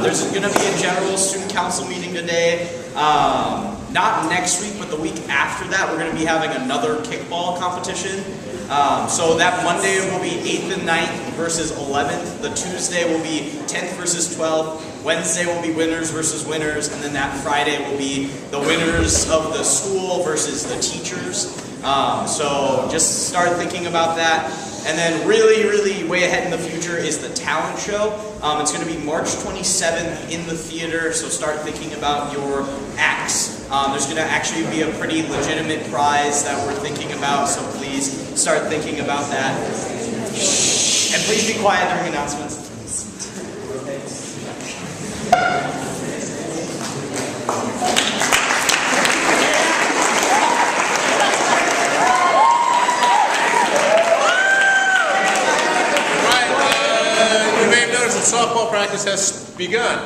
there's going to be a general student council meeting today. Not next week, but the week after that, we're going to be having another kickball competition. So that Monday will be 8th and 9th versus 11th. The Tuesday will be 10th versus 12th. Wednesday will be winners versus winners. And then that Friday will be the winners of the school versus the teachers. So just start thinking about that. And then really, really way ahead in the future is the talent show. It's going to be March 27th in the theater, so start thinking about your acts. There's going to actually be a pretty legitimate prize that we're thinking about, so please start thinking about that. And please be quiet during announcements. Softball practice has begun.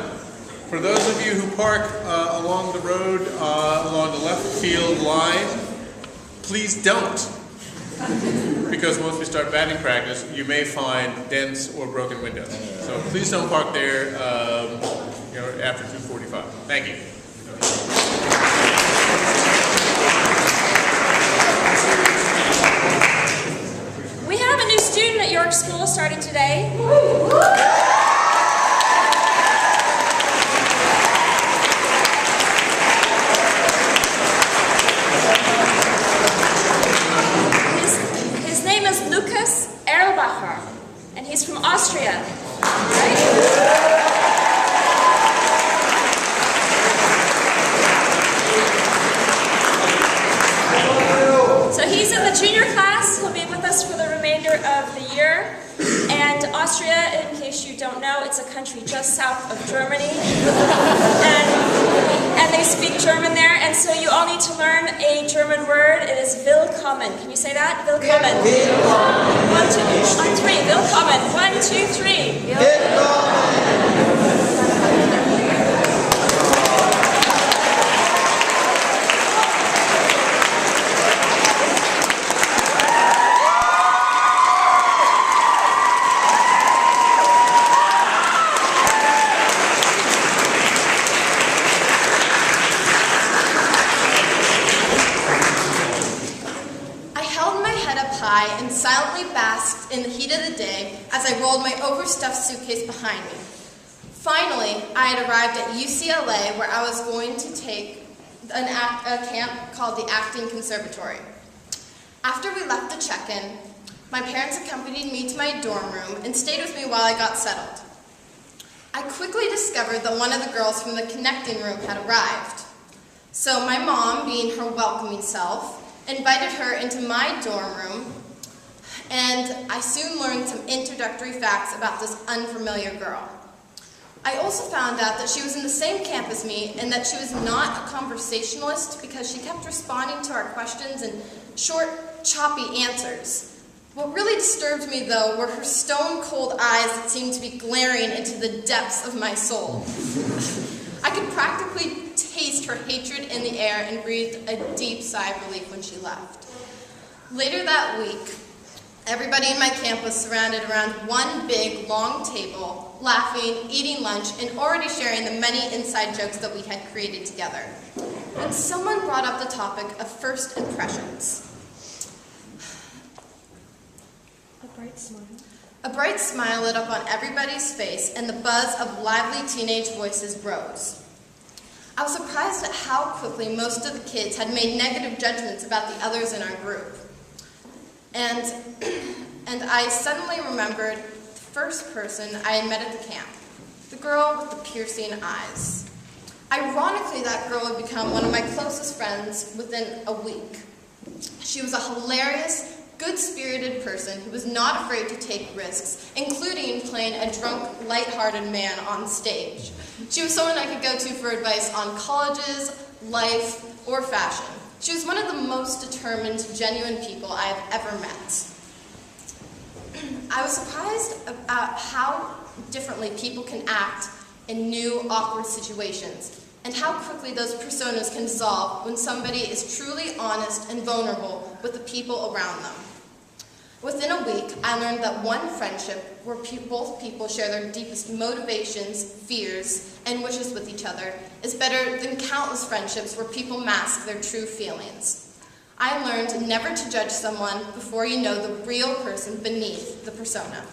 For those of you who park along the road, along the left field line, please don't. Because once we start batting practice, you may find dents or broken windows. So please don't park there after 2:45. Thank you. We have a new student at York School starting today. His name is Lukas Erlbacher, and he's from Austria. Right? So he's in the junior class. He'll be with us for the remainder of the year. And Austria, in case you don't know, it's a country just south of Germany. And they speak German there, and so you all need to learn a German word. It is willkommen. Can you say that? Willkommen. Willkommen. 1, 2, 1, 3. Willkommen. 1, 2, 3. Willkommen. And silently basked in the heat of the day as I rolled my overstuffed suitcase behind me. Finally, I had arrived at UCLA, where I was going to take a camp called the Acting Conservatory. After we left the check-in, my parents accompanied me to my dorm room and stayed with me while I got settled. I quickly discovered that one of the girls from the connecting room had arrived. So my mom, being her welcoming self, invited her into my dorm room, and I soon learned some introductory facts about this unfamiliar girl. I also found out that she was in the same camp as me and that she was not a conversationalist because she kept responding to our questions in short, choppy answers. What really disturbed me, though, were her stone-cold eyes that seemed to be glaring into the depths of my soul. I could practically taste her hatred in the air and breathed a deep sigh of relief when she left. Later that week, everybody in my camp was surrounded around one big, long table, laughing, eating lunch, and already sharing the many inside jokes that we had created together. When someone brought up the topic of first impressions. A bright smile. A bright smile lit up on everybody's face, and the buzz of lively teenage voices rose. I was surprised at how quickly most of the kids had made negative judgments about the others in our group. And I suddenly remembered the first person I had met at the camp, the girl with the piercing eyes. Ironically, that girl had become one of my closest friends within a week. She was a hilarious, good-spirited person who was not afraid to take risks, including playing a drunk, lighthearted man on stage. She was someone I could go to for advice on colleges, life, or fashion. She was one of the most determined, genuine people I have ever met. I was surprised about how differently people can act in new, awkward situations, and how quickly those personas can dissolve when somebody is truly honest and vulnerable with the people around them. Within a week, I learned that one friendship where both people share their deepest motivations, fears, and wishes with each other is better than countless friendships where people mask their true feelings. I learned never to judge someone before you know the real person beneath the persona.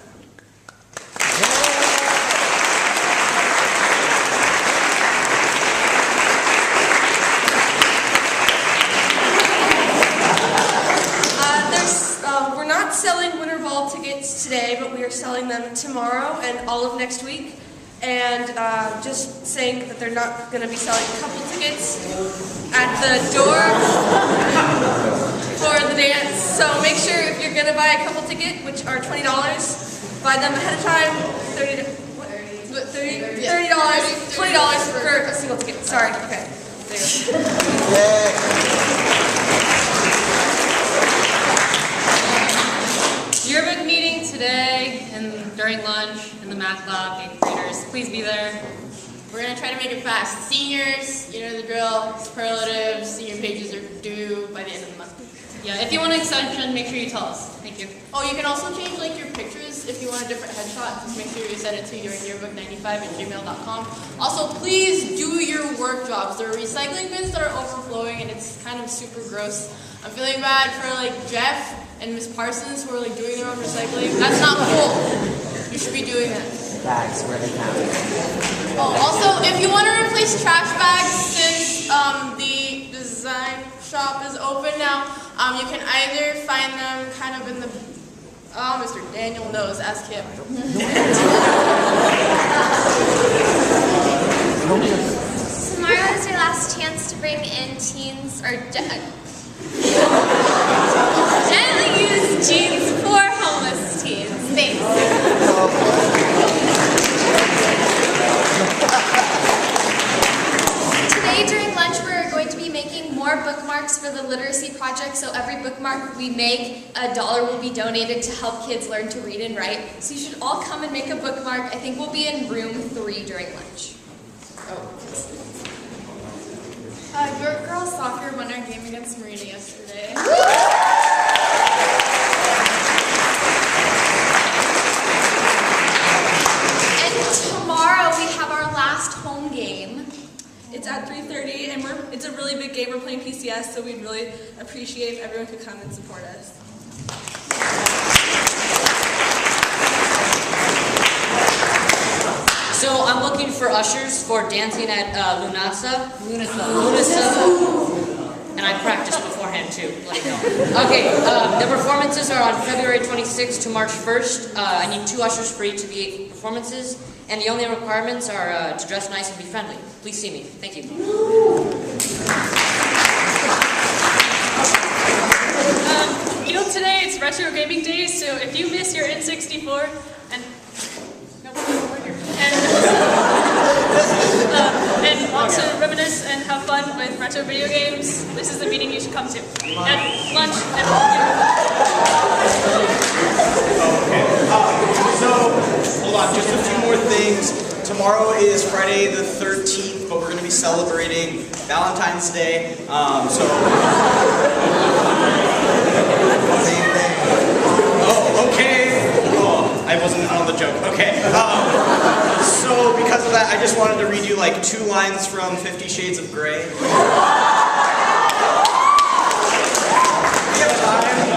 We're not selling Winter Ball tickets today, but we are selling them tomorrow and all of next week. And just saying that they're not going to be selling couple tickets at the door for the dance. So make sure if you're going to buy a couple ticket, which are $20, buy them ahead of time. $30, $20 for a single ticket. Sorry. Okay. There you go. Yearbook meeting today and during lunch in the math lab, 8th graders. Please be there. We're going to try to make it fast. Seniors, you know the drill, superlatives, senior pages are due by the end of the month. Yeah, if you want an extension, make sure you tell us. Thank you. Oh, you can also change like your pictures if you want a different headshot. Just make sure you send it to yearbook95@gmail.com. Also, please do your work jobs. There are recycling bins that are overflowing and it's kind of super gross. I'm feeling bad for like Jeff and Miss Parsons who are like doing their own recycling. That's not cool. You should be doing that. Bags where they count. Oh, also, if you want to replace trash bags since the design shop is open now, you can either find them kind of in the... Oh, Mr. Daniel knows. Ask him. Tomorrow is your last chance to bring in teens or gently used jeans for homeless teens. Today during lunch we're going to be making more bookmarks for the literacy project, so every bookmark we make, $1 will be donated to help kids learn to read and write. So you should all come and make a bookmark. I think we'll be in room 3 during lunch. Your girls soccer won our game against Marina yesterday. And tomorrow we have our last home game. It's at 3:30, and it's a really big game. We're playing PCS, so we'd really appreciate if everyone could come and support us. So I'm looking for ushers for dancing at Lunasa. And I practiced beforehand too, let me know. Okay, the performances are on February 26th to March 1st. I need 2 ushers for each of the 8 performances. And the only requirements are to dress nice and be friendly. Please see me. Thank you. Today it's Retro Gaming Day, so if you miss your N64 and want to reminisce and have fun with retro video games, this is the meeting you should come to. At lunch. So, hold on, just a few more things. Tomorrow is Friday the 13th, but we're going to be celebrating Valentine's Day. Oh, okay. Oh, I wasn't on the joke. Okay. So, because of that, I just wanted to read you like 2 lines from 50 Shades of Grey.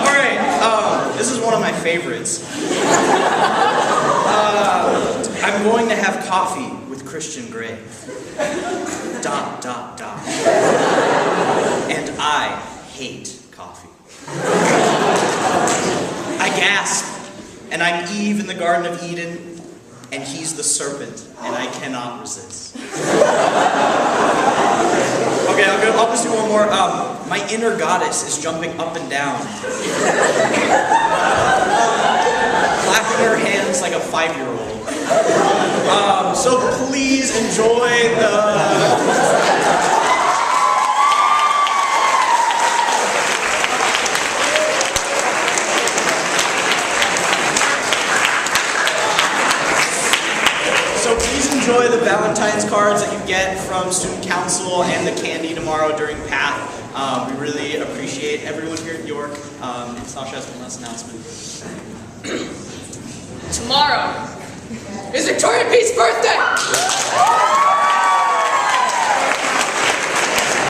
Alright, this is one of my favorites. I'm going to have coffee with Christian Grey. ... And I hate coffee. I gasp, and I'm Eve in the Garden of Eden, and he's the serpent, and I cannot resist. Okay, I'll just do one more. My inner goddess is jumping up and down. Clapping her hands like a 5-year-old. So please enjoy the Valentine's cards that you get from student council and the candy tomorrow during PATH. We really appreciate everyone here at York. And Sasha has one last announcement. Tomorrow is Victoria Pete's birthday!